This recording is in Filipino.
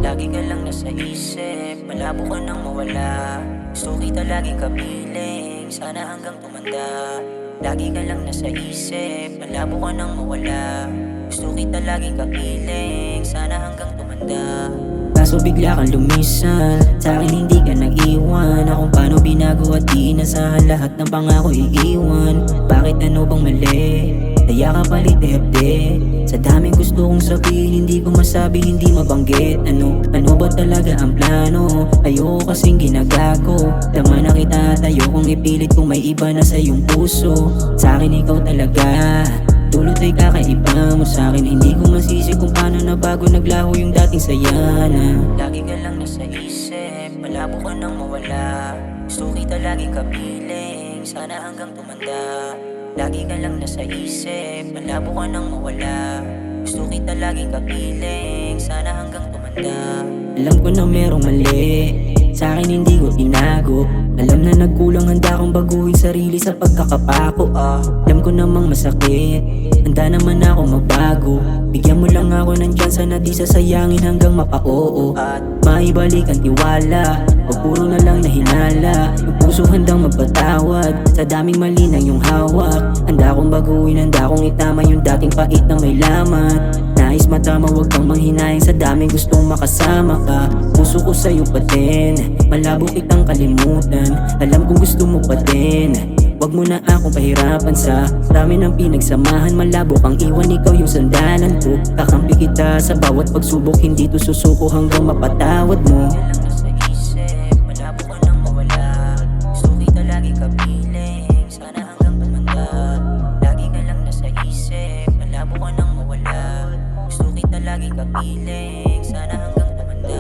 Lagi ka lang nasa isip, malabo ka nang mawala. Gusto kita laging kapiling, sana hanggang tumanda. Lagi ka lang nasa isip, malabo ka nang mawala. Gusto kita laging kapiling, sana hanggang tumanda. Kaso bigla kang lumisan, sa'kin hindi ka nag-iwan. Akong paano binago at di inasahan, lahat ng pangako iiwan. Bakit ano bang mali? Kaya ka palit FD. Sa daming gusto kong sabihin, hindi ko masabi, hindi mabanggit. Ano ba talaga ang plano? Ayoko kasing ginagago. Laman na kita at ayokong ipilit kung may iba na sa iyong puso. Sa'kin ikaw talaga, dulot ay kakaiba mo sa'kin. Hindi ko masisi kung paano na bago naglaho yung dating saya na. Lagi ka lang nasa isip, malabo ka nang mawala. Gusto kita laging kapiling, sana hanggang tumanda. Lagi ka lang nasa isip, malabo ka nang mawala. Gusto kita laging kapiling, sana hanggang tumanda. Alam ko na merong mali, sa'kin hindi ko tinago. Alam na nagkulang, handa kong baguhin sarili sa pagkakapako. Alam ko namang masakit, handa naman ako magbago. Bigyan mo lang ako ng tsansa na di sasayangin hanggang mapa-oo. At maibalik ang tiwala, o puro na lang na hinala. Yung puso handang magpatawad, sa daming mali na yung hawak. Handa kong baguhin, handa kong itama yung dating pait na may laman. Nais matama, huwag kang manghinayang, sa daming gustong makasama ka. Puso ko sa'yo pa din, malabo kitang kalimutan. Alam kong gusto mo pa din, wag mo na akong pahirapan sa dami ng pinagsamahan. Malabo kang iwan, ikaw yung sandalan ko. Kakampi kita sa bawat pagsubok, hindi to susuko hanggang mapatawad mo. Nasa isip, malabo ka nang mawala. Gusto kita lagi kapiling, sana hanggang tumanda. Lagi ka lang nasa isip, malabo ka nang mawala. Gusto kita lagi kapiling, sana hanggang tumanda.